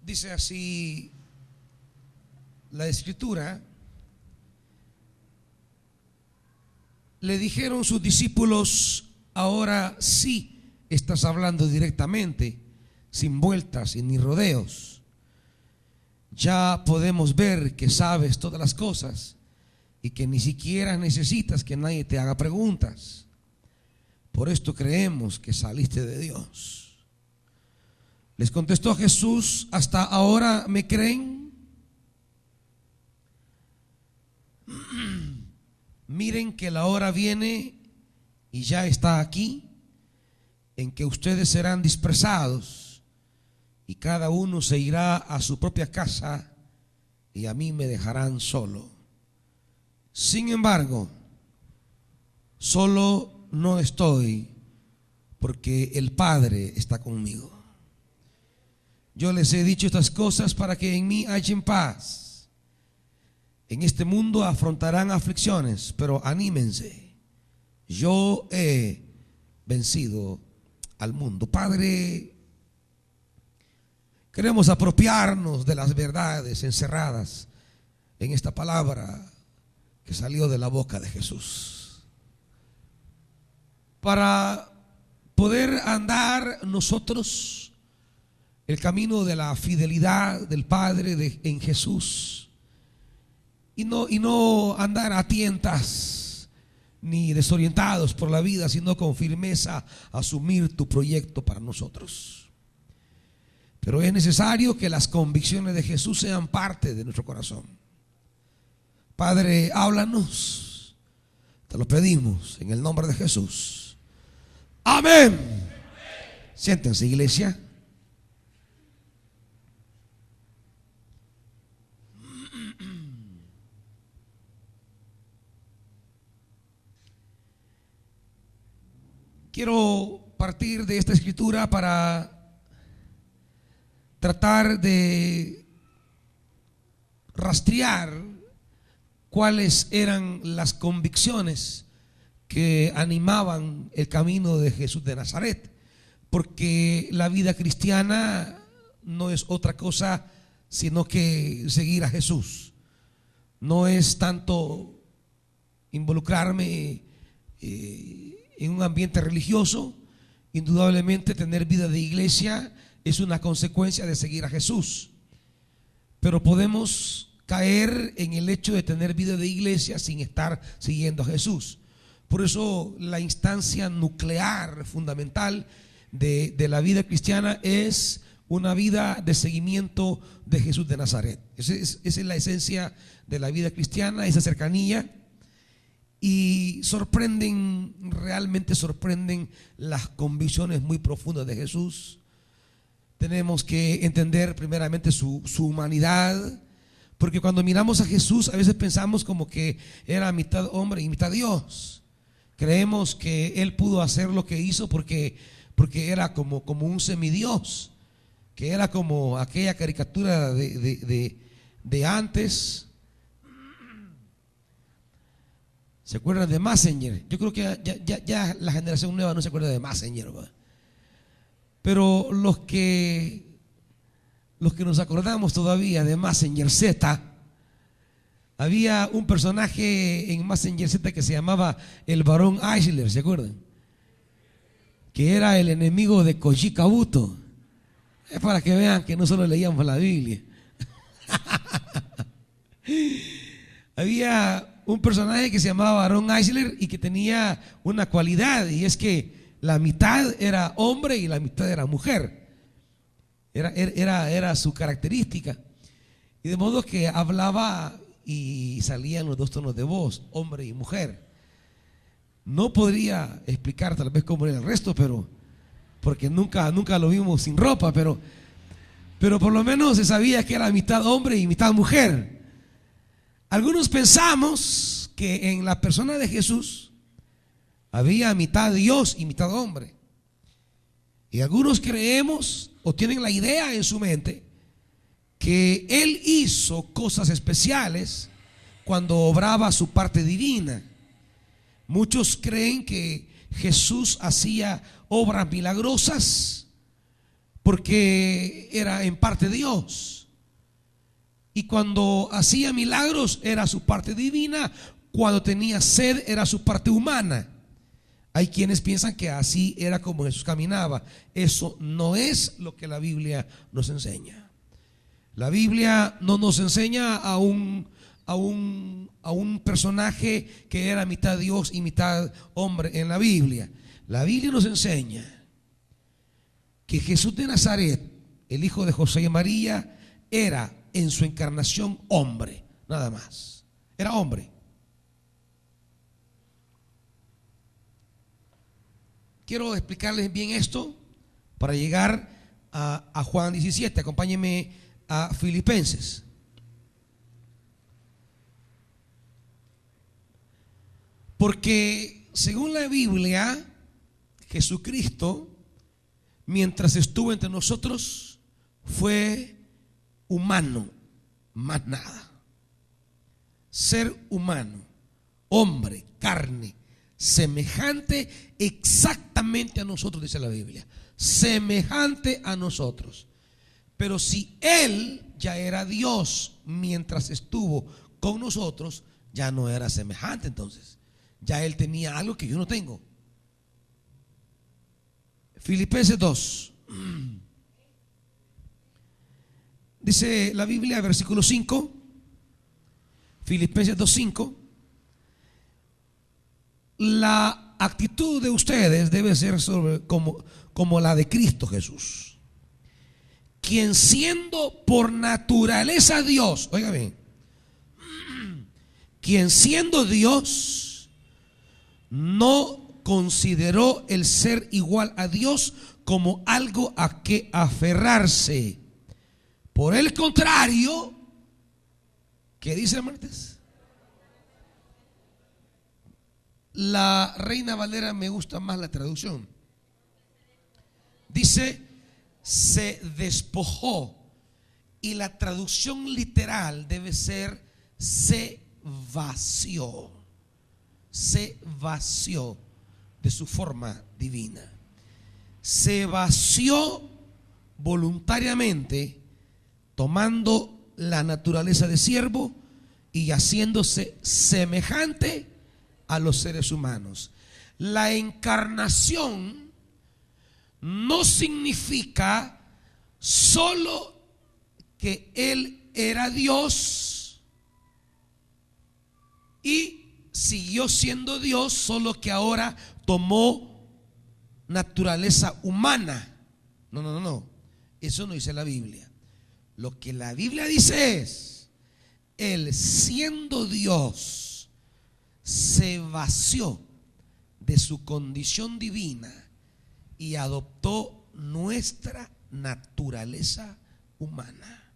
Dice así la escritura: le dijeron sus discípulos, ahora sí estás hablando directamente, sin vueltas y ni rodeos. Ya podemos ver que sabes todas las cosas y que ni siquiera necesitas que nadie te haga preguntas. Por esto creemos que saliste de Dios. Les contestó Jesús, ¿hasta ahora me creen? Miren que la hora viene y ya está aquí, en que ustedes serán dispersados y cada uno se irá a su propia casa y a mí me dejarán solo. Sin embargo, solo no estoy, porque el Padre está conmigo. Yo les he dicho estas cosas para que en mí hallen paz. En este mundo afrontarán aflicciones, pero anímense. Yo he vencido al mundo. Padre, queremos apropiarnos de las verdades encerradas en esta palabra que salió de la boca de Jesús, para poder andar nosotros el camino de la fidelidad del Padre en Jesús, y no andar a tientas ni desorientados por la vida, sino con firmeza asumir tu proyecto para nosotros. Pero es necesario que las convicciones de Jesús sean parte de nuestro corazón. Padre, háblanos, te lo pedimos en el nombre de Jesús. Amén. Siéntense, iglesia. Quiero partir de esta escritura para tratar de rastrear cuáles eran las convicciones que animaban el camino de Jesús de Nazaret, porque la vida cristiana no es otra cosa sino que seguir a Jesús. No es tanto involucrarme en un ambiente religioso. Indudablemente tener vida de iglesia es una consecuencia de seguir a Jesús, pero podemos caer en el hecho de tener vida de iglesia sin estar siguiendo a Jesús. Por eso la instancia nuclear fundamental de la vida cristiana es una vida de seguimiento de Jesús de Nazaret. Esa es la esencia de la vida cristiana, esa cercanía. Y realmente sorprenden las convicciones muy profundas de Jesús. Tenemos que entender primeramente su humanidad, porque cuando miramos a Jesús a veces pensamos como que era mitad hombre y mitad Dios. Creemos que Él pudo hacer lo que hizo porque era como un semidios, que era como aquella caricatura de antes. ¿Se acuerdan de Messenger? Yo creo que ya la generación nueva no se acuerda de Messenger, ¿va? Pero los que nos acordamos todavía de Messenger Z, había un personaje en Messenger Z que se llamaba el Barón Eichler, ¿se acuerdan? Que era el enemigo de Koji Kabuto. Es para que vean que no solo leíamos la Biblia. Había un personaje que se llamaba Barón Eichler y que tenía una cualidad, y es que la mitad era hombre y la mitad era mujer. Era su característica. Y de modo que hablaba y salían los dos tonos de voz, hombre y mujer. No podría explicar tal vez cómo era el resto, pero porque nunca lo vimos sin ropa, pero por lo menos se sabía que era mitad hombre y mitad mujer. Algunos pensamos que en la persona de Jesús había mitad Dios y mitad hombre. Y algunos creemos o tienen la idea en su mente que Él hizo cosas especiales cuando obraba su parte divina. Muchos creen que Jesús hacía obras milagrosas porque era en parte Dios. Y cuando hacía milagros era su parte divina, cuando tenía sed era su parte humana. Hay quienes piensan que así era como Jesús caminaba. Eso no es lo que la Biblia nos enseña. La Biblia no nos enseña a un personaje que era mitad Dios y mitad hombre en la Biblia. La Biblia nos enseña que Jesús de Nazaret, el hijo de José y María, era en su encarnación hombre, nada más. Era hombre. Quiero explicarles bien esto para llegar a Juan 17. Acompáñenme a Filipenses. Porque según la Biblia, Jesucristo, mientras estuvo entre nosotros, fue humano, más nada. Ser humano, hombre, carne, semejante exactamente a nosotros, dice la Biblia. Semejante a nosotros. Pero si Él ya era Dios mientras estuvo con nosotros, ya no era semejante entonces. Ya Él tenía algo que yo no tengo. Filipenses 2. Dice la Biblia, versículo 5. Filipenses 2:5. La actitud de ustedes debe ser como la de Cristo Jesús, quien siendo por naturaleza Dios, oiga bien, quien siendo Dios no consideró el ser igual a Dios como algo a que aferrarse. Por el contrario, ¿qué dice Martes? La Reina Valera me gusta más la traducción. Dice, se despojó. Y la traducción literal debe ser, se vació. Se vació de su forma divina. Se vació voluntariamente, tomando la naturaleza de siervo y haciéndose semejante a los seres humanos. La encarnación no significa solo que Él era Dios y siguió siendo Dios, solo que ahora tomó naturaleza humana. No. Eso no dice la Biblia. Lo que la Biblia dice es, Él siendo Dios se vació de su condición divina y adoptó nuestra naturaleza humana.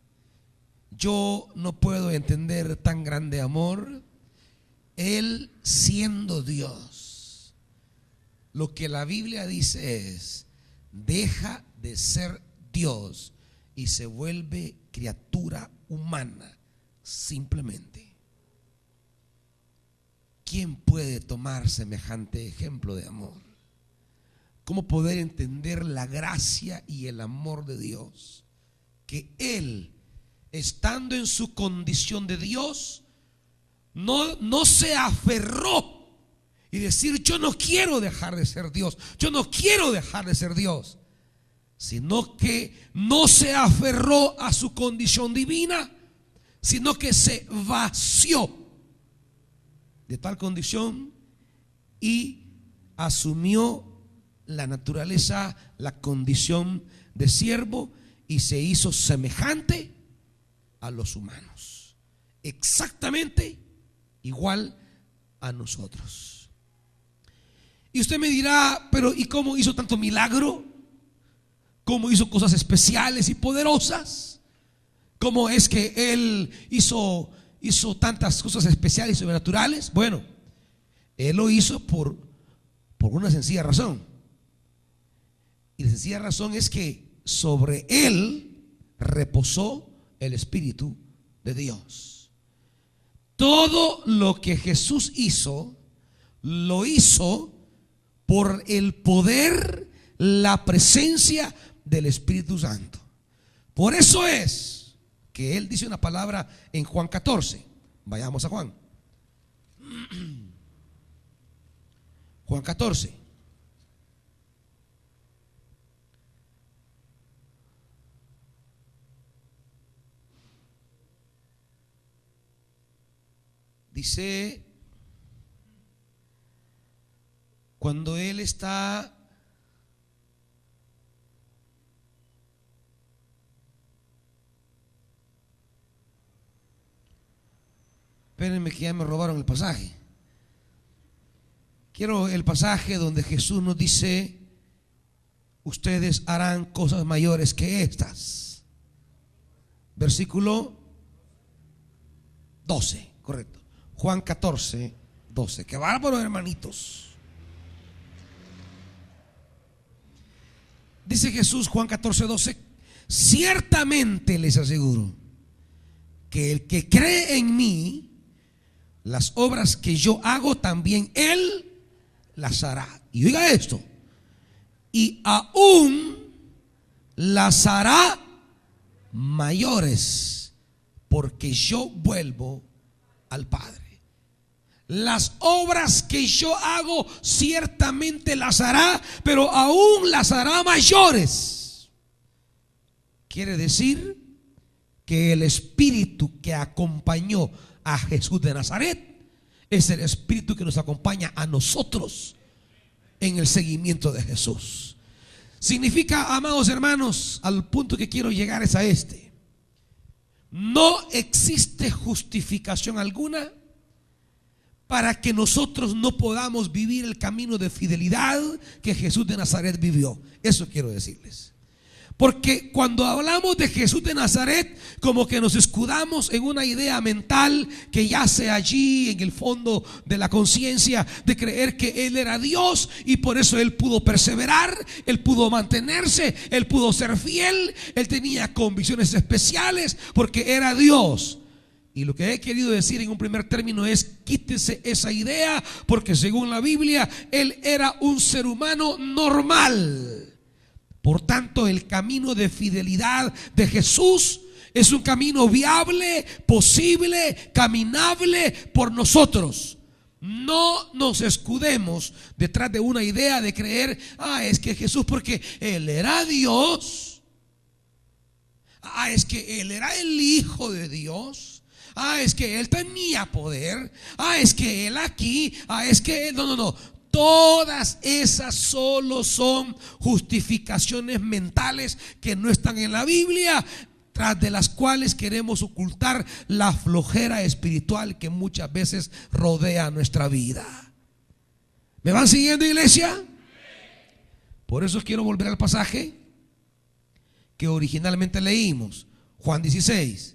Yo no puedo entender tan grande amor. Él siendo Dios, lo que la Biblia dice es, deja de ser Dios y se vuelve criatura humana simplemente. ¿Quién puede tomar semejante ejemplo de amor? ¿Cómo poder entender la gracia y el amor de Dios? Que Él, estando en su condición de Dios, no se aferró y decir, yo no quiero dejar de ser Dios, yo no quiero dejar de ser Dios, sino que no se aferró a su condición divina, sino que se vació de tal condición y asumió la naturaleza, la condición de siervo y se hizo semejante a los humanos, exactamente igual a nosotros. Y usted me dirá, pero ¿y cómo hizo tanto milagro? ¿Cómo hizo cosas especiales y poderosas? ¿Cómo es que Él hizo tantas cosas especiales y sobrenaturales? Bueno, Él lo hizo por una sencilla razón. Y la sencilla razón es que sobre Él reposó el Espíritu de Dios. Todo lo que Jesús hizo, lo hizo por el poder, la presencia del Espíritu Santo. Por eso es que Él dice una palabra en Juan 14. Vayamos a Juan. Juan 14. Dice, cuando Él está espérenme que ya me robaron el pasaje. Quiero el pasaje donde Jesús nos dice: ustedes harán cosas mayores que estas. Versículo 12, correcto. Juan 14, 12. Qué bárbaro, hermanitos. Dice Jesús, Juan 14, 12: ciertamente les aseguro que el que cree en mí, las obras que yo hago también él las hará. Y oiga esto: y aún las hará mayores, porque yo vuelvo al Padre. Las obras que yo hago ciertamente las hará, pero aún las hará mayores. Quiere decir que el espíritu que acompañó a Jesús de Nazaret es el espíritu que nos acompaña a nosotros en el seguimiento de Jesús. Significa, amados hermanos, al punto que quiero llegar es a este: no existe justificación alguna para que nosotros no podamos vivir el camino de fidelidad que Jesús de Nazaret vivió. Eso quiero decirles. Porque cuando hablamos de Jesús de Nazaret, como que nos escudamos en una idea mental que yace allí en el fondo de la conciencia, de creer que Él era Dios y por eso Él pudo perseverar, Él pudo mantenerse, Él pudo ser fiel, Él tenía convicciones especiales porque era Dios. Y lo que he querido decir en un primer término es: quítese esa idea, porque según la Biblia Él era un ser humano normal. Por tanto, el camino de fidelidad de Jesús es un camino viable, posible, caminable por nosotros. No nos escudemos detrás de una idea de creer: es que Jesús, porque Él era Dios, es que Él era el Hijo de Dios, es que Él tenía poder, es que Él aquí, es que Él... No. Todas esas solo son justificaciones mentales que no están en la Biblia, tras de las cuales queremos ocultar la flojera espiritual que muchas veces rodea nuestra vida. ¿Me van siguiendo, iglesia? Por eso quiero volver al pasaje que originalmente leímos, Juan 16.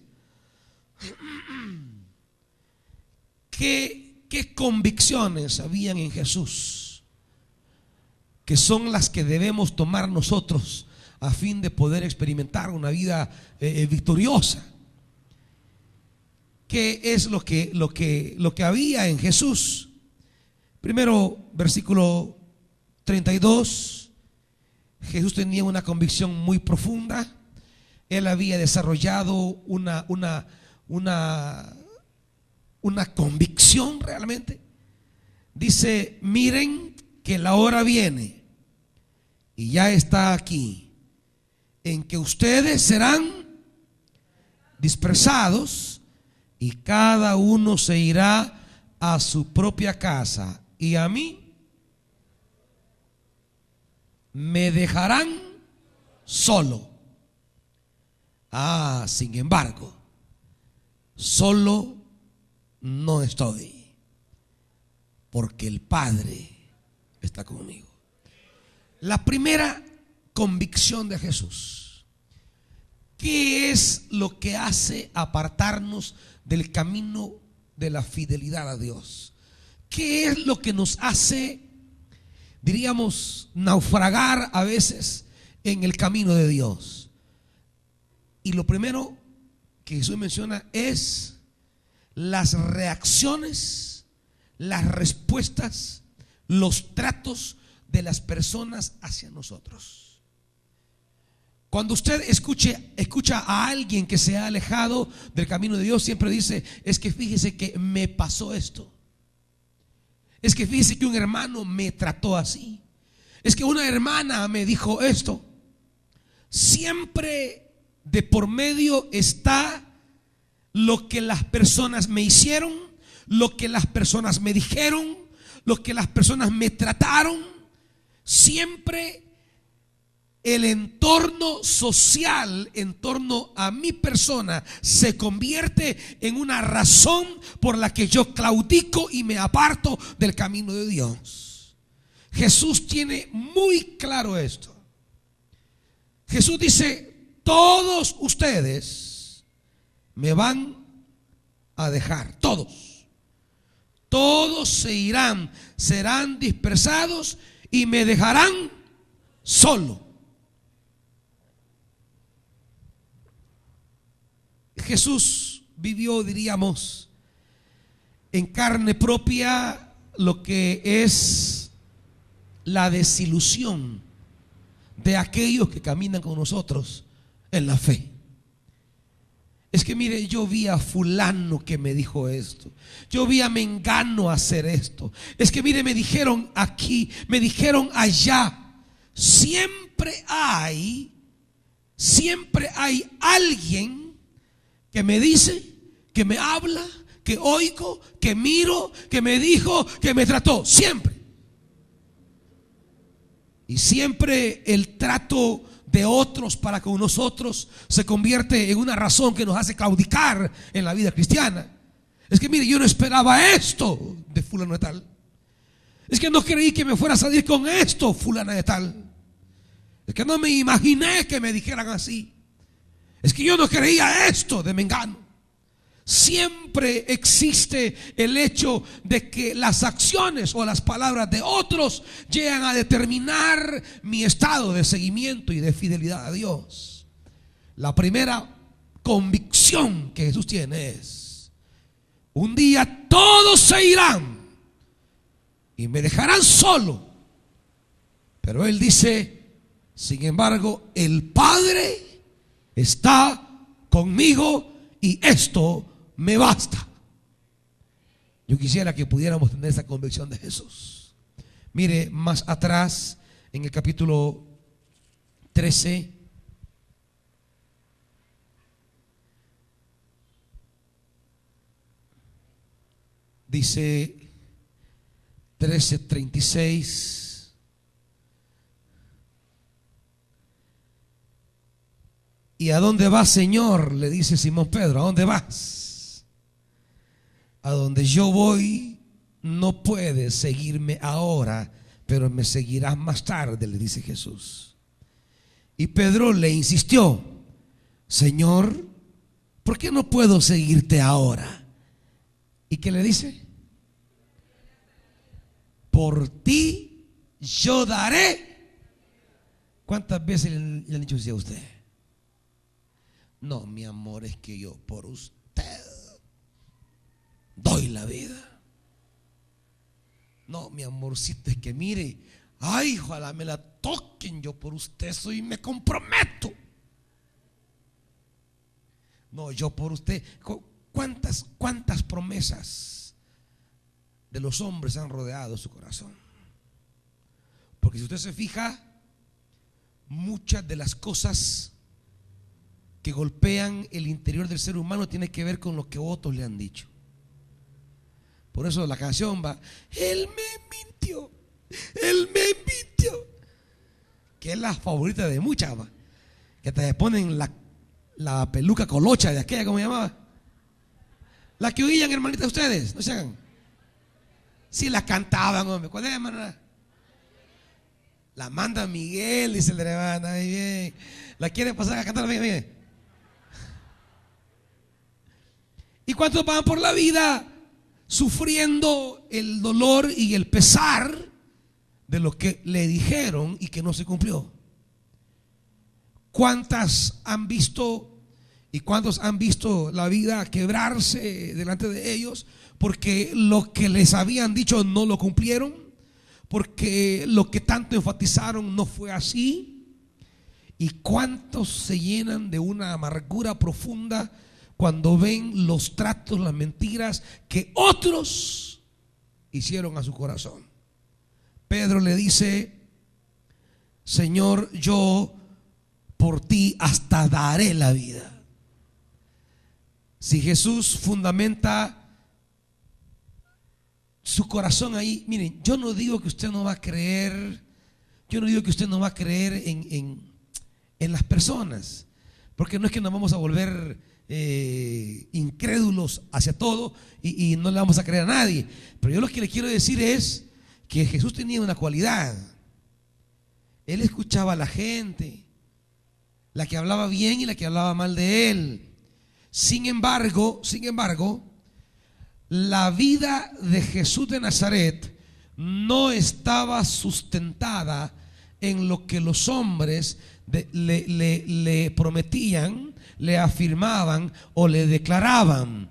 ¿Qué convicciones habían en Jesús que son las que debemos tomar nosotros a fin de poder experimentar una vida victoriosa? ¿Qué es lo que había en Jesús? Primero, versículo 32. Jesús tenía una convicción muy profunda. Él había desarrollado una convicción realmente. Dice: miren que la hora viene y ya está aquí, en que ustedes serán dispersados y cada uno se irá a su propia casa, y a mí me dejarán solo. Sin embargo, solo no estoy, porque el Padre está conmigo. La primera convicción de Jesús: ¿qué es lo que hace apartarnos del camino de la fidelidad a Dios? ¿Qué es lo que nos hace, diríamos, naufragar a veces en el camino de Dios? Y lo primero que Jesús menciona es las reacciones, las respuestas, los tratos de las personas hacia nosotros. Cuando usted escucha a alguien que se ha alejado del camino de Dios, siempre dice: es que fíjese que me pasó esto. Es que fíjese que un hermano me trató así. Es que una hermana me dijo esto. Siempre de por medio está lo que las personas me hicieron, lo que las personas me dijeron, lo que las personas me trataron. Siempre el entorno social en torno a mi persona se convierte en una razón por la que yo claudico y me aparto del camino de Dios. Jesús tiene muy claro esto. Jesús dice: todos ustedes me van a dejar, todos se irán, serán dispersados y me dejarán solo. Jesús vivió, diríamos, en carne propia lo que es la desilusión de aquellos que caminan con nosotros en la fe. Es que mire, yo vi a fulano que me dijo esto, yo vi a mengano hacer esto. Es que mire, me dijeron aquí, me dijeron allá. Siempre hay alguien que me dice, que me habla, que oigo, que miro, que me dijo, que me trató. Siempre. Y siempre el trato de otros para con nosotros se convierte en una razón que nos hace claudicar en la vida cristiana. Es que mire, yo no esperaba esto de fulano de tal. Es que no creí que me fuera a salir con esto, fulana de tal. Es que no me imaginé que me dijeran así. Es que yo no creía esto de mengano. Siempre existe el hecho de que las acciones o las palabras de otros llegan a determinar mi estado de seguimiento y de fidelidad a Dios. La primera convicción que Jesús tiene es: un día todos se irán y me dejarán solo. Pero Él dice: sin embargo, el Padre está conmigo y esto me basta. Yo quisiera que pudiéramos tener esa convicción de Jesús. Mire, más atrás en el capítulo 13, dice 13:36. ¿Y a dónde vas, Señor?, le dice Simón Pedro. ¿A dónde vas? A donde yo voy no puedes seguirme ahora, pero me seguirás más tarde, le dice Jesús. Y Pedro le insistió: Señor, ¿por qué no puedo seguirte ahora? ¿Y qué le dice? Por ti yo daré. ¿Cuántas veces le han dicho así a usted? No, mi amor, es que yo por usted doy la vida. No, mi amorcito, es que mire, ay, ojalá me la toquen, yo por usted soy, me comprometo. No, yo por usted. ¿Cuántas promesas de los hombres han rodeado su corazón? Porque si usted se fija, muchas de las cosas que golpean el interior del ser humano tiene que ver con lo que otros le han dicho. Por eso la canción va: él me mintió, que es la favorita de muchas, que te ponen la peluca colocha de aquella, ¿cómo se llamaba? La que oían, hermanitas, ustedes, no se hagan. Sí, la cantaban, hombre. ¿Cuál es, hermana? La manda Miguel, dice el hermano. Ahí bien. ¿La quieren pasar a cantar? Bien. ¿Y cuántos van por la vida sufriendo el dolor y el pesar de lo que le dijeron y que no se cumplió? ¿Cuántas han visto y cuántos han visto la vida quebrarse delante de ellos porque lo que les habían dicho no lo cumplieron? Porque lo que tanto enfatizaron no fue así. ¿Y cuántos se llenan de una amargura profunda cuando ven los tratos, las mentiras que otros hicieron a su corazón? Pedro le dice: Señor, yo por ti hasta daré la vida. Si Jesús fundamenta su corazón ahí, miren, yo no digo que usted no va a creer, yo no digo que usted no va a creer en las personas, porque no es que nos vamos a volver incrédulos hacia todo y no le vamos a creer a nadie. Pero yo lo que le quiero decir es que Jesús tenía una cualidad: Él escuchaba a la gente, la que hablaba bien y la que hablaba mal de Él. Sin embargo, la vida de Jesús de Nazaret no estaba sustentada en lo que los hombres le prometían, le afirmaban o le declaraban.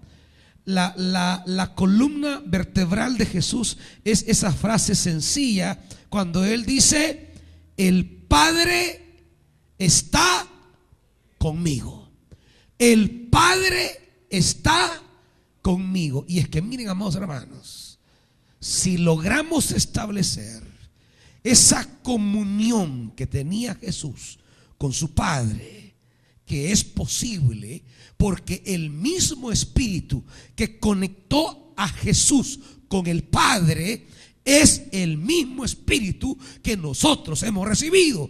La columna vertebral de Jesús es esa frase sencilla cuando Él dice: el Padre está conmigo. El Padre está conmigo. Y es que miren, amados hermanos, si logramos establecer esa comunión que tenía Jesús con su Padre, que es posible porque el mismo Espíritu que conectó a Jesús con el Padre es el mismo Espíritu que nosotros hemos recibido.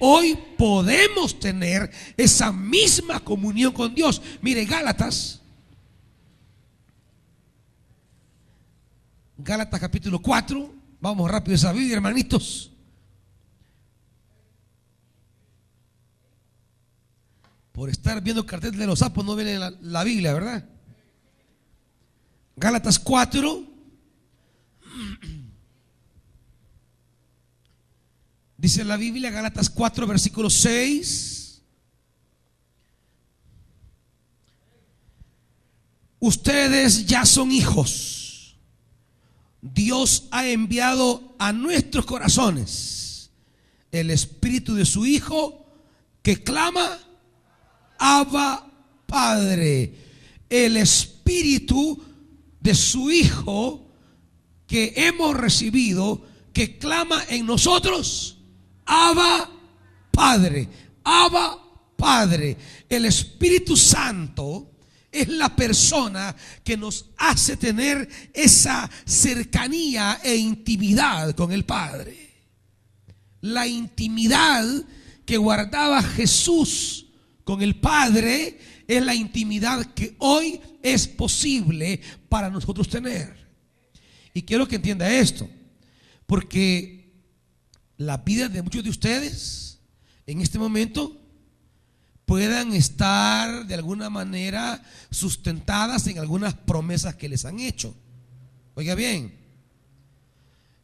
Hoy podemos tener esa misma comunión con Dios. Mire, Gálatas capítulo 4. Vamos rápido a esa Biblia, hermanitos. Por estar viendo el cartel de los sapos no viene la Biblia, ¿verdad? Gálatas 4. Dice la Biblia, Gálatas 4, versículo 6. Ustedes ya son hijos. Dios ha enviado a nuestros corazones el Espíritu de su Hijo que clama: Abba, Padre. El Espíritu de su Hijo que hemos recibido, que clama en nosotros: Abba, Padre. Abba, Padre. El Espíritu Santo es la persona que nos hace tener esa cercanía e intimidad con el Padre. La intimidad que guardaba Jesús con el Padre es la intimidad que hoy es posible para nosotros tener. Y quiero que entienda esto, porque la vida de muchos de ustedes en este momento puedan estar de alguna manera sustentadas en algunas promesas que les han hecho. Oiga bien,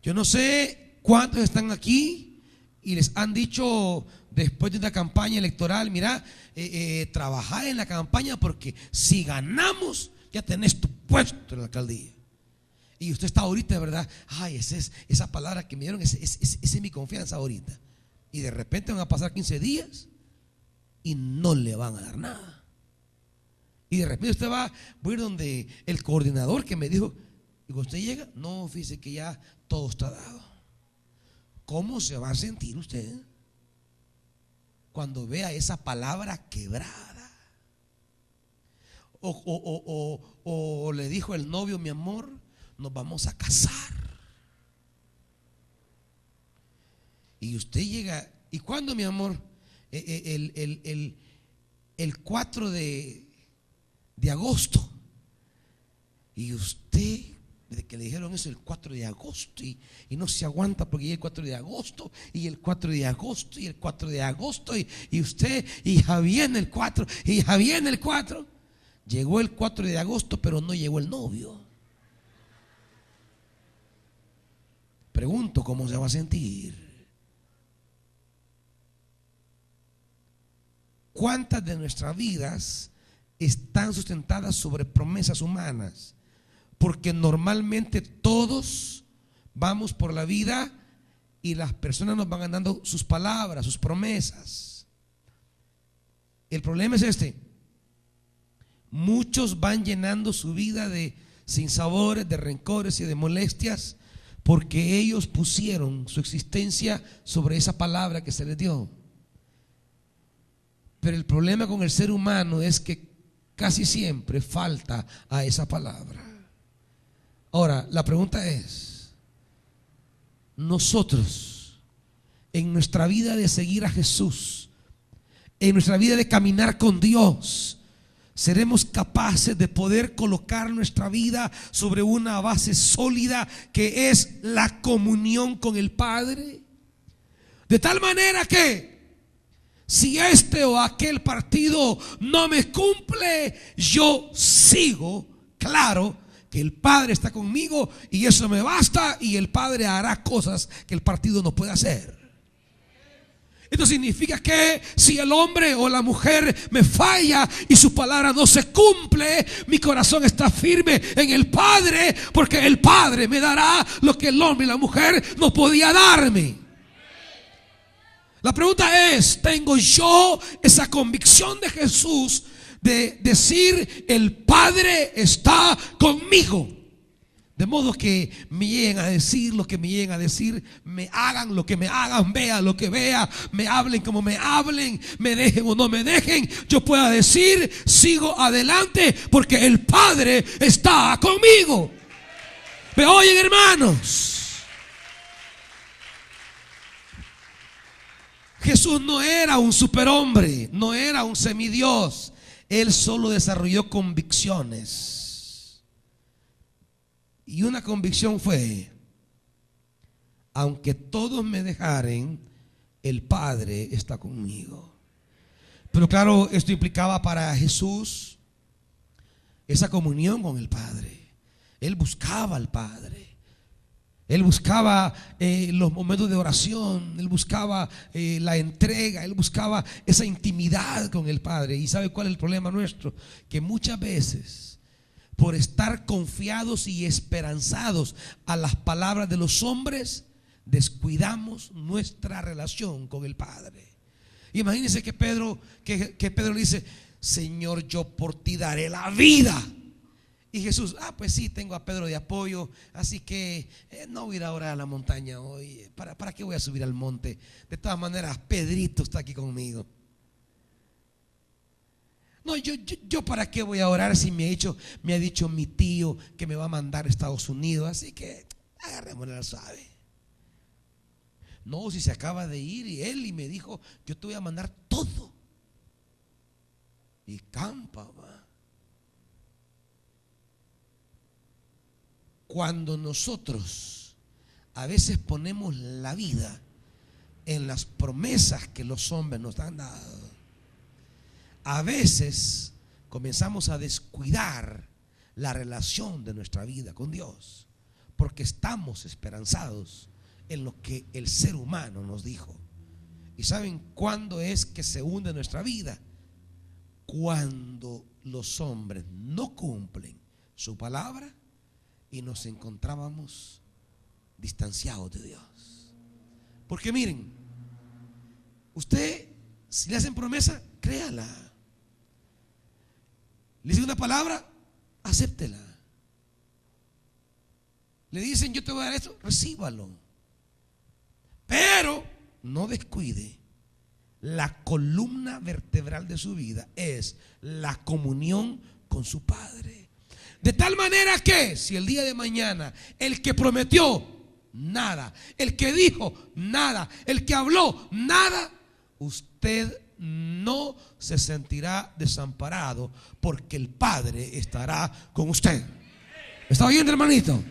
yo no sé cuántos están aquí y les han dicho después de una campaña electoral: mira, trabaja en la campaña porque si ganamos ya tenés tu puesto en la alcaldía. Y usted está ahorita, ¿verdad? Ay, esa palabra que me dieron, esa es mi confianza ahorita. Y de repente van a pasar 15 días y no le van a dar nada. Y de repente usted va a ir donde el coordinador que me dijo, y cuando usted llega, no, fíjese que ya todo está dado. ¿Cómo se va a sentir usted cuando vea esa palabra quebrada? O le dijo el novio: mi amor, nos vamos a casar. Y usted llega, ¿y cuándo, mi amor? El 4 de agosto. Y usted, desde que le dijeron eso, el 4 de agosto, y no se aguanta porque ya el 4 de agosto, y el 4 de agosto, y el 4 de agosto, y usted, y ya viene el 4, y ya viene el 4. Llegó el 4 de agosto, pero no llegó el novio. Pregunto, ¿cómo se va a sentir? ¿Cuántas de nuestras vidas están sustentadas sobre promesas humanas? Porque normalmente todos vamos por la vida y las personas nos van dando sus palabras, sus promesas. El problema es este: muchos van llenando su vida de sinsabores, de rencores y de molestias porque ellos pusieron su existencia sobre esa palabra que se les dio. Pero el problema con el ser humano es que casi siempre falta a esa palabra. Ahora, la pregunta es: nosotros, en nuestra vida de seguir a Jesús, en nuestra vida de caminar con Dios, ¿seremos capaces de poder colocar nuestra vida sobre una base sólida que es la comunión con el Padre? De tal manera que si este o aquel partido no me cumple, yo sigo claro que el Padre está conmigo y eso me basta, y el Padre hará cosas que el partido no puede hacer. Esto significa que si el hombre o la mujer me falla y su palabra no se cumple, mi corazón está firme en el Padre, porque el Padre me dará lo que el hombre y la mujer no podía darme. La pregunta es: ¿tengo yo esa convicción de Jesús de decir el Padre está conmigo? De modo que me lleguen a decir lo que me lleguen a decir, me hagan lo que me hagan, vea lo que vea, me hablen como me hablen, me dejen o no me dejen, yo pueda decir: sigo adelante porque el Padre está conmigo. ¿Me oyen, hermanos? Jesús no era un superhombre, no era un semidios. Él solo desarrolló convicciones. Y una convicción fue: aunque todos me dejaren, el Padre está conmigo. Pero claro, esto implicaba para Jesús esa comunión con el Padre. Él buscaba al Padre. Él buscaba los momentos de oración. Él buscaba la entrega. Él buscaba esa intimidad con el Padre. ¿Y sabe cuál es el problema nuestro? Que muchas veces, por estar confiados y esperanzados a las palabras de los hombres, descuidamos nuestra relación con el Padre. Imagínense que Pedro le dice: Señor, yo por ti daré la vida. Y Jesús: pues sí, tengo a Pedro de apoyo, así que no voy a ir ahora a la montaña hoy. ¿Para qué voy a subir al monte? De todas maneras, Pedrito está aquí conmigo. No, yo para qué voy a orar si me ha dicho mi tío que me va a mandar a Estados Unidos, así que agarrémosle la suave. No, si se acaba de ir y él me dijo: yo te voy a mandar todo. Y campa, va. Cuando nosotros a veces ponemos la vida en las promesas que los hombres nos han dado, a veces comenzamos a descuidar la relación de nuestra vida con Dios, porque estamos esperanzados en lo que el ser humano nos dijo. ¿Y saben cuándo es que se hunde nuestra vida? Cuando los hombres no cumplen su palabra y nos encontrábamos distanciados de Dios. Porque miren, usted, si le hacen promesa, créala. Le dicen una palabra, acéptela. Le dicen: yo te voy a dar esto, recíbalo. Pero no descuide, la columna vertebral de su vida es la comunión con su Padre. De tal manera que si el día de mañana el que prometió, nada; el que dijo, nada; el que habló, nada, usted no se sentirá desamparado, porque el Padre estará con usted. ¿Está oyendo, hermanito?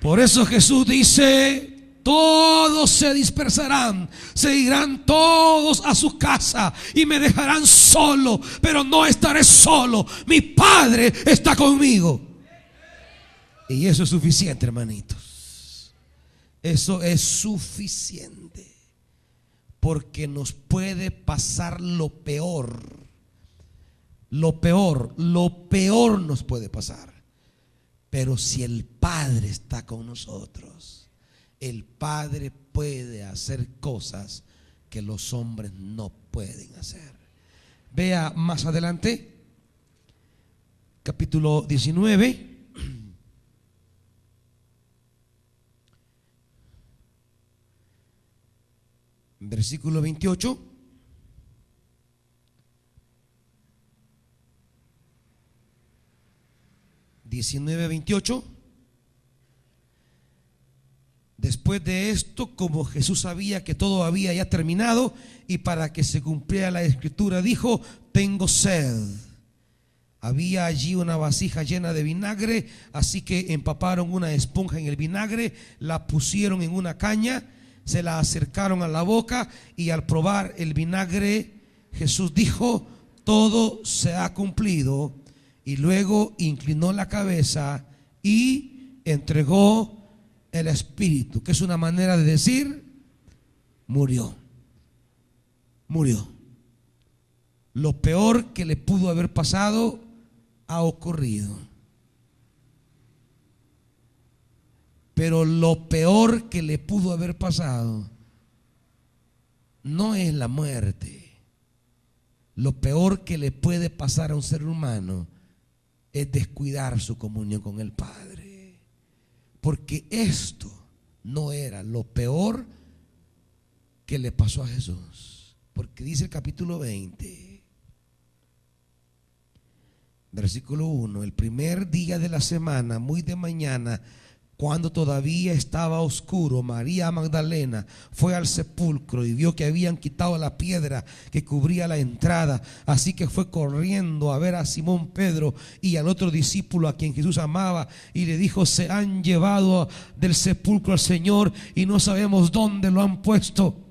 Por eso Jesús dice: todos se dispersarán, se irán todos a su casa y me dejarán solo, pero no estaré solo. Mi Padre está conmigo. Y eso es suficiente, hermanitos. Eso es suficiente, porque nos puede pasar lo peor. Lo peor nos puede pasar. Pero si el Padre está con nosotros, el Padre puede hacer cosas que los hombres no pueden hacer. Vea más adelante, capítulo 19. Versículo 28. Después de esto, como Jesús sabía que todo había ya terminado y para que se cumpliera la escritura, dijo: tengo sed. Había allí una vasija llena de vinagre, así que empaparon una esponja en el vinagre, la pusieron en una caña, se la acercaron a la boca, y al probar el vinagre, Jesús dijo: todo se ha cumplido. Y luego inclinó la cabeza y entregó el espíritu, que es una manera de decir: murió. Murió. Lo peor que le pudo haber pasado ha ocurrido. Pero lo peor que le pudo haber pasado no es la muerte. Lo peor que le puede pasar a un ser humano es descuidar su comunión con el Padre. Porque esto no era lo peor que le pasó a Jesús. Porque dice el capítulo 20, versículo 1: el primer día de la semana, muy de mañana, cuando todavía estaba oscuro, María Magdalena fue al sepulcro y vio que habían quitado la piedra que cubría la entrada. Así que fue corriendo a ver a Simón Pedro y al otro discípulo a quien Jesús amaba, y le dijo: se han llevado del sepulcro al Señor y no sabemos dónde lo han puesto.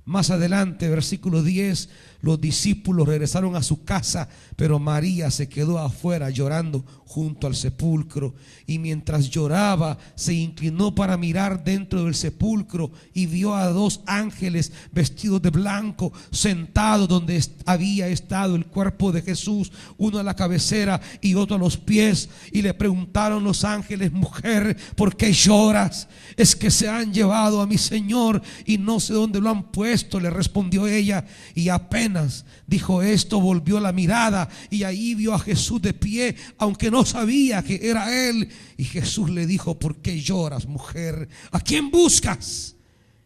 Más adelante, versículo 10, los discípulos regresaron a su casa, pero María se quedó afuera llorando junto al sepulcro. Y mientras lloraba, se inclinó para mirar dentro del sepulcro y vio a dos ángeles vestidos de blanco sentados donde había estado el cuerpo de Jesús, uno a la cabecera y otro a los pies. Y le preguntaron los ángeles: mujer, ¿por qué lloras? Es que se han llevado a mi Señor y no sé dónde lo han puesto, le respondió ella. Y apenas dijo esto, volvió la mirada y ahí vio a Jesús de pie, aunque no sabía que era él. Y Jesús le dijo: ¿por qué lloras, mujer? ¿A quién buscas?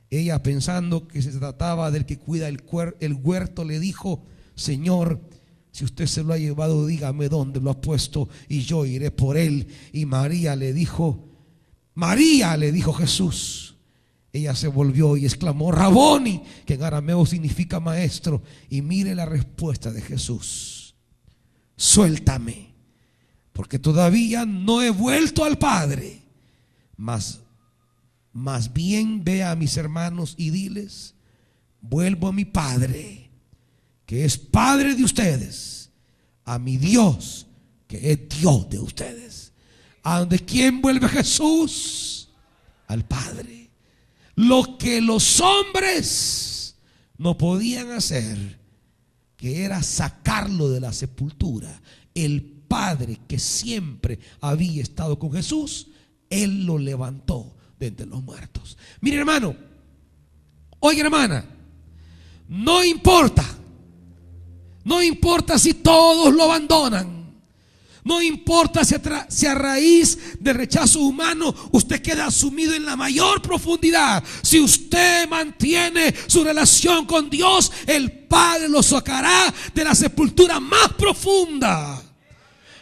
Ella, pensando que se trataba del que cuida el huerto, le dijo: Señor, si usted se lo ha llevado, dígame dónde lo ha puesto y yo iré por él. Y María, le dijo Jesús. Ella se volvió y exclamó: Raboni, que en arameo significa maestro. Y mire la respuesta de Jesús: suéltame, porque todavía no he vuelto al Padre. Más bien ve a mis hermanos y diles: vuelvo a mi Padre, que es Padre de ustedes, a mi Dios, que es Dios de ustedes. ¿A donde quién vuelve Jesús? Al Padre. Lo que los hombres no podían hacer, que era sacarlo de la sepultura, el Padre, que siempre había estado con Jesús, Él lo levantó de entre los muertos. Mire, hermano, oiga, hermana, no importa si todos lo abandonan. No importa si a raíz del rechazo humano usted queda sumido en la mayor profundidad. Si usted mantiene su relación con Dios, el Padre lo sacará de la sepultura más profunda.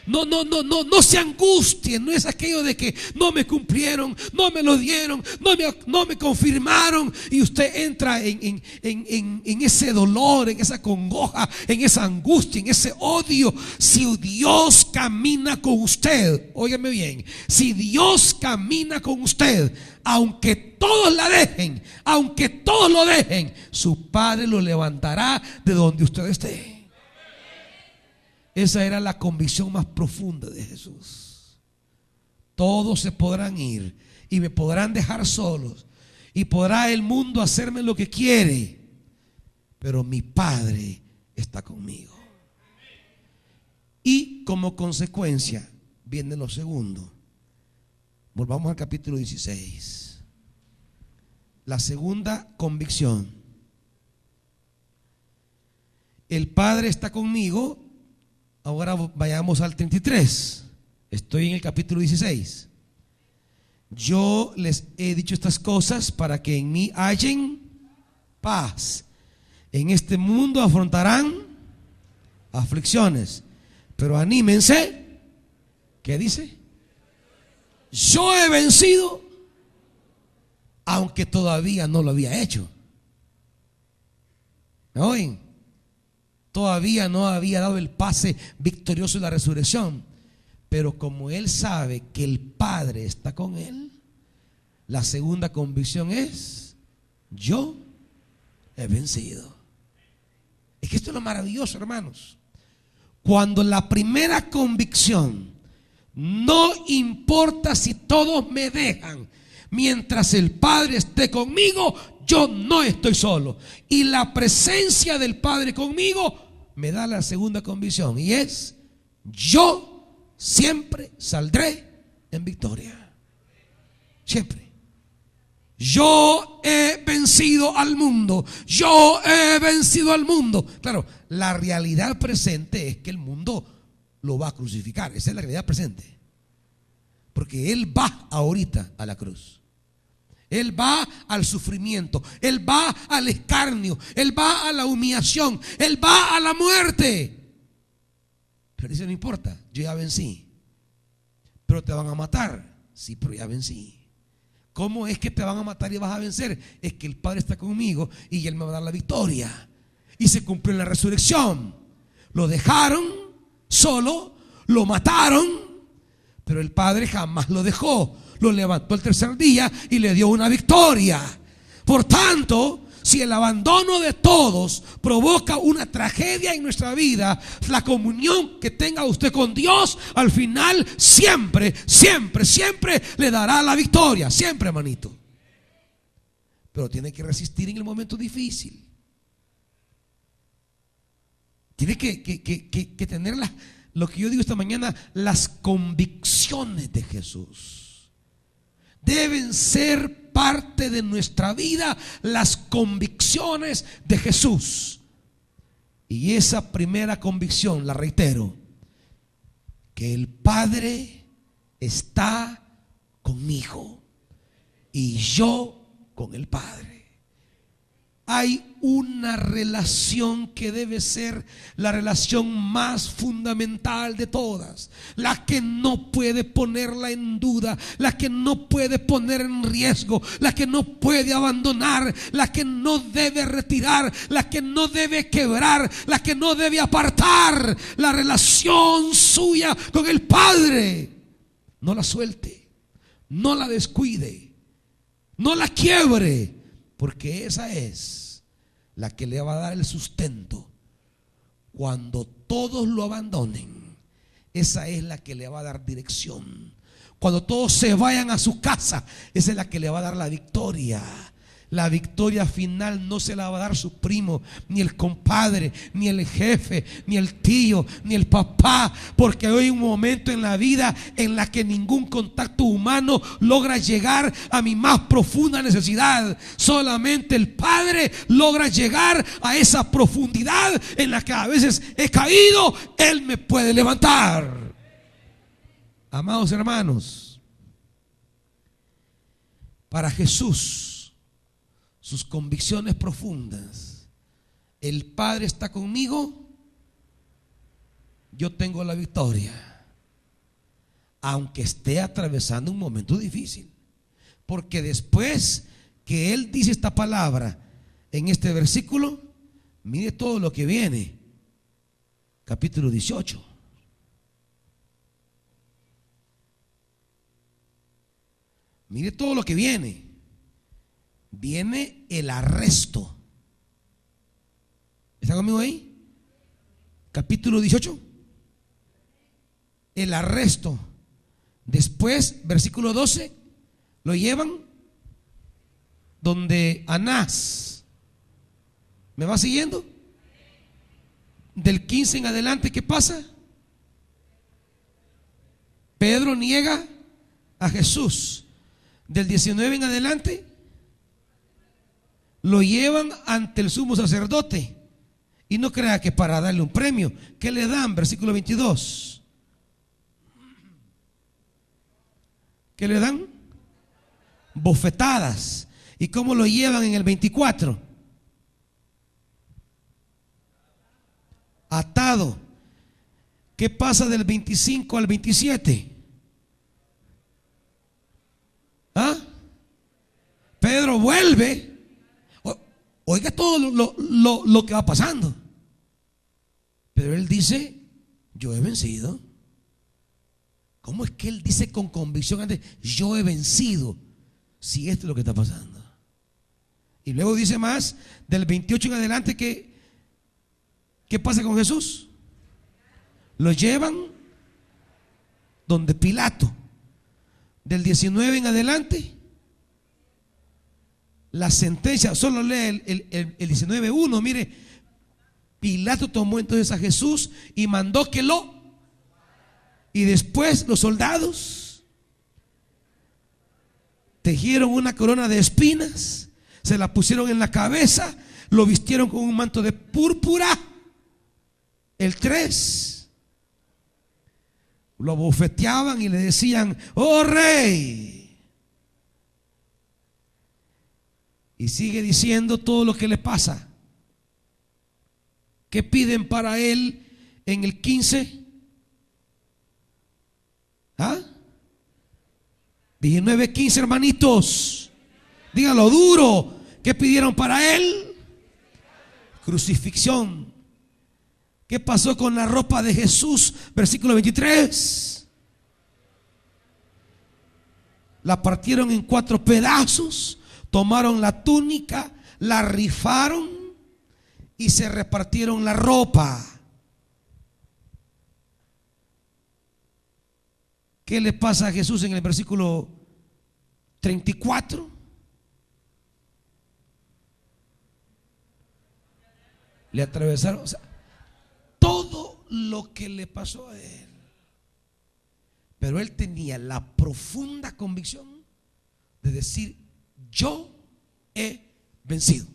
No se angustien. No es aquello de que no me cumplieron, no me lo dieron, no me confirmaron, y usted entra en ese dolor, en esa congoja, en esa angustia, en ese odio. Si Dios camina con usted, óigame bien, si Dios camina con usted, aunque todos la dejen, aunque todos lo dejen, su Padre lo levantará de donde usted esté. Esa era la convicción más profunda de Jesús. Todos se podrán ir y me podrán dejar solos, y podrá el mundo hacerme lo que quiere, pero mi Padre está conmigo. Y como consecuencia viene lo segundo. Volvamos al capítulo 16. la segunda convicción. El Padre está conmigo. Ahora vayamos al 33. Estoy en el capítulo 16. Yo les he dicho estas cosas para que en mí hallen paz. En este mundo afrontarán aflicciones, pero anímense. ¿Qué dice? Yo he vencido, aunque todavía no lo había hecho. ¿Me oyen? Todavía no había dado el pase victorioso de la resurrección. Pero como él sabe que el Padre está con él, la segunda convicción es: yo he vencido. Es que esto es lo maravilloso, hermanos. Cuando la primera convicción, no importa si todos me dejan, mientras el Padre esté conmigo, yo no estoy solo. Y la presencia del Padre conmigo me da la segunda convicción, y es: yo siempre saldré en victoria. Siempre. Yo he vencido al mundo. Yo he vencido al mundo. Claro, la realidad presente es que el mundo lo va a crucificar. Esa es la realidad presente. Porque Él va ahorita a la cruz. Él va al sufrimiento. Él va al escarnio. Él va a la humillación. Él va a la muerte. Pero dice: no importa, yo ya vencí. Pero te van a matar. Sí, pero ya vencí. ¿Cómo es que te van a matar y vas a vencer? Es que el Padre está conmigo y Él me va a dar la victoria. Y se cumplió en la resurrección. Lo dejaron solo, lo mataron, pero el Padre jamás lo dejó. Lo levantó el tercer día y le dio una victoria. Por tanto, si el abandono de todos provoca una tragedia en nuestra vida, la comunión que tenga usted con Dios, al final siempre, siempre, siempre le dará la victoria. Siempre, hermanito. Pero tiene que resistir en el momento difícil. Tiene que tener lo que yo digo esta mañana, las convicciones de Jesús. Deben ser parte de nuestra vida las convicciones de Jesús. Y esa primera convicción, la reitero, que el Padre está conmigo y yo con el Padre. Hay una relación que debe ser la relación más fundamental de todas, la que no puede ponerla en duda, la que no puede poner en riesgo, la que no puede abandonar, la que no debe retirar, la que no debe quebrar, la que no debe apartar. La relación suya con el Padre, no la suelte, no la descuide, no la quiebre, porque esa es la que le va a dar el sustento cuando todos lo abandonen. Esa es la que le va a dar dirección. Cuando todos se vayan a su casa, esa es la que le va a dar la victoria. La victoria final no se la va a dar su primo, ni el compadre, ni el jefe, ni el tío, ni el papá, porque hay un momento en la vida en la que ningún contacto humano logra llegar a mi más profunda necesidad. Solamente el Padre logra llegar a esa profundidad en la que a veces he caído. Él me puede levantar. Amados hermanos, para Jesús, sus convicciones profundas: el Padre está conmigo, yo tengo la victoria, aunque esté atravesando un momento difícil. Porque después que Él dice esta palabra en este versículo, mire todo lo que viene. Capítulo 18. Mire todo lo que viene. Viene el arresto. ¿Está conmigo ahí? Capítulo 18. El arresto. Después, versículo 12, lo llevan donde Anás. ¿Me va siguiendo? Del 15 en adelante, ¿qué pasa? Pedro niega a Jesús. Del 19 en adelante, lo llevan ante el sumo sacerdote. Y no crea que para darle un premio. ¿Qué le dan? Versículo 22. ¿Qué le dan? Bofetadas. ¿Y cómo lo llevan en el 24? Atado. ¿Qué pasa del 25 al 27? ¿Ah? Pedro vuelve. Oiga todo lo que va pasando. Pero él dice: yo he vencido. ¿Cómo es que él dice con convicción antes: yo he vencido? Si esto es lo que está pasando. Y luego dice más, del 28 en adelante, ¿qué pasa con Jesús? Lo llevan donde Pilato. Del 19 en adelante, la sentencia, solo lee el 19:1. Mire, Pilato tomó entonces a Jesús y mandó que y después los soldados tejieron una corona de espinas, se la pusieron en la cabeza, lo vistieron con un manto de púrpura. El 3, lo bofeteaban y le decían: oh rey. Y sigue diciendo todo lo que le pasa. ¿Qué piden para él en el 15? ¿Ah? 19:15, hermanitos. Dígalo duro. ¿Qué pidieron para él? Crucifixión. ¿Qué pasó con la ropa de Jesús? Versículo 23. La partieron en 4 pedazos. Tomaron la túnica, la rifaron y se repartieron la ropa. ¿Qué le pasa a Jesús en el versículo 34? Le atravesaron, o sea, todo lo que le pasó a él. Pero él tenía la profunda convicción de decir: yo he vencido.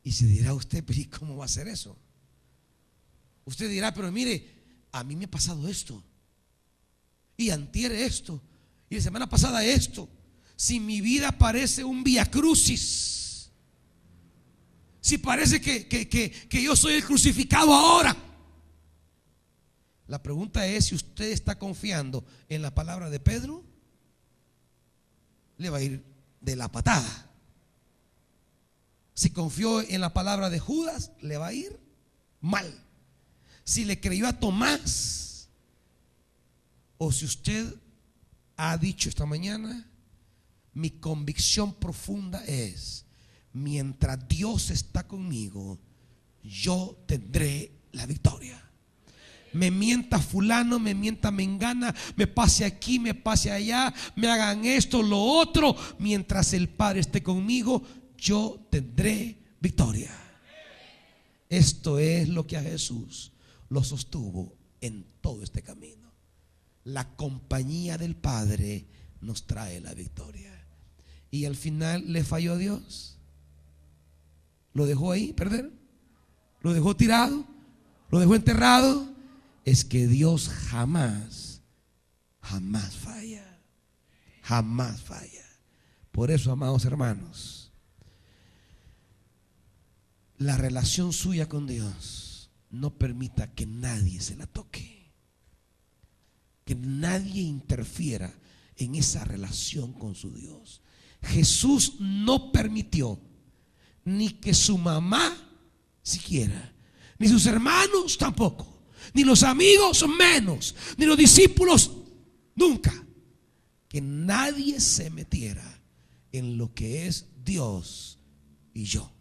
Y se dirá usted: pero ¿y cómo va a ser eso? Usted dirá: pero mire, a mí me ha pasado esto, y antier esto, y la semana pasada esto. Si mi vida parece un viacrucis, si parece que yo soy el crucificado ahora. La pregunta es: si usted está confiando en la palabra de Pedro, le va a ir de la patada. Si confió en la palabra de Judas, le va a ir mal. Si le creyó a Tomás, o si usted ha dicho esta mañana: mi convicción profunda es: mientras Dios está conmigo, yo tendré la victoria. Me mienta fulano, me mienta mengana, me pase aquí, me pase allá, me hagan esto, lo otro, mientras el Padre esté conmigo, yo tendré victoria. Esto es lo que a Jesús lo sostuvo en todo este camino. La compañía del Padre nos trae la victoria. Y al final le falló Dios. Lo dejó ahí perder, lo dejó tirado, lo dejó enterrado. Es que Dios jamás falla. Jamás falla. Por eso, amados hermanos, la relación suya con Dios, no permita que nadie se la toque, que nadie interfiera en esa relación con su Dios. Jesús no permitió ni que su mamá siquiera, ni sus hermanos tampoco, ni los amigos menos, ni los discípulos nunca, que nadie se metiera en lo que es Dios y yo.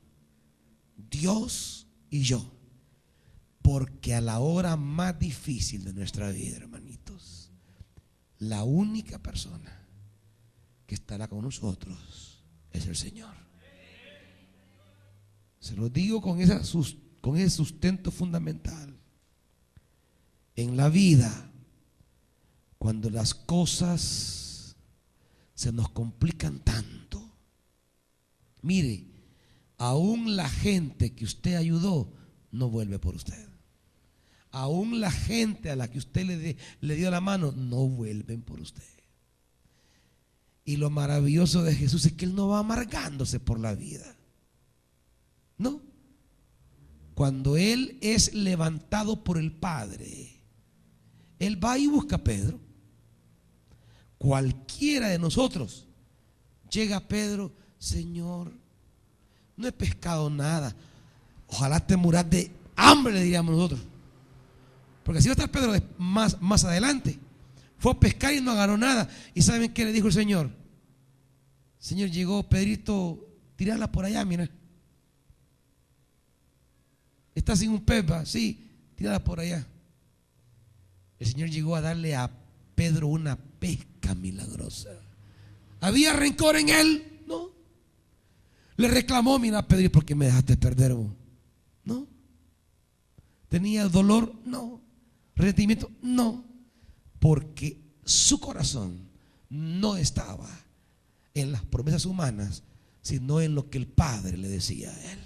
Dios y yo. Porque a la hora más difícil de nuestra vida, hermanitos, la única persona que estará con nosotros es el Señor. Se lo digo con ese sustento fundamental. En la vida, cuando las cosas se nos complican tanto, Mire, aún la gente que usted ayudó no vuelve por usted. Aún la gente a la que usted le dio la mano no vuelven por usted. Y lo maravilloso de Jesús es que Él no va amargándose por la vida. No. Cuando Él es levantado por el Padre, Él va y busca a Pedro. Cualquiera de nosotros llega a Pedro: Señor, no he pescado nada, ojalá te muras de hambre, le diríamos nosotros. Porque así va a estar Pedro más adelante. Fue a pescar y no agarró nada. ¿Y saben qué le dijo el Señor? Señor, llegó Pedrito, tirarla por allá, mira. Está sin un pez, ¿va? Sí, tirarla por allá. El Señor llegó a darle a Pedro una pesca milagrosa. ¿Había rencor en él? No. Le reclamó: mira, Pedro, ¿por qué me dejaste perder vos? No. ¿Tenía dolor? No. ¿Resentimiento? No. Porque su corazón no estaba en las promesas humanas, sino en lo que el Padre le decía a él.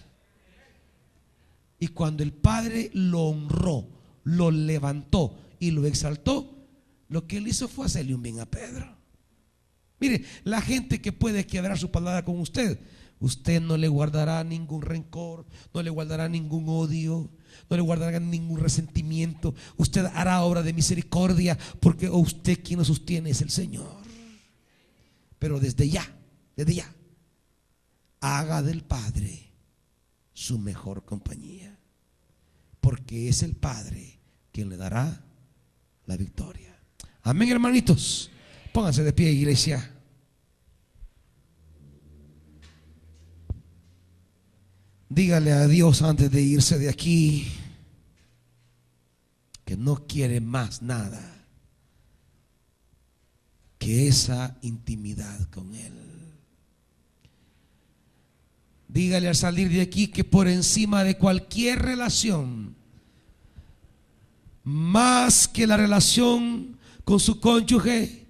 Y cuando el Padre lo honró, lo levantó y lo exaltó, lo que él hizo fue hacerle un bien a Pedro. Mire, la gente que puede quebrar su palabra con usted, usted no le guardará ningún rencor, no le guardará ningún odio, no le guardará ningún resentimiento. Usted hará obra de misericordia, porque usted quien lo sostiene es el Señor. Pero desde ya, haga del Padre su mejor compañía, porque es el Padre quien le dará la victoria. Amén, hermanitos. Pónganse de pie, iglesia. Dígale a Dios antes de irse de aquí que no quiere más nada que esa intimidad con Él. Dígale al salir de aquí que por encima de cualquier relación, más que la relación con su cónyuge,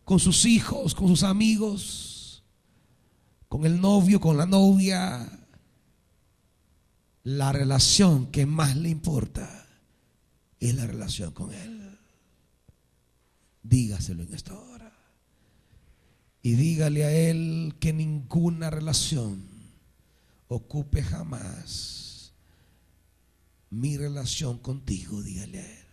con sus hijos, con sus amigos, con el novio, con la novia, la relación que más le importa es la relación con Él. Dígaselo en esta hora. Y dígale a Él que ninguna relación ocupe jamás mi relación contigo. Dígale a Él.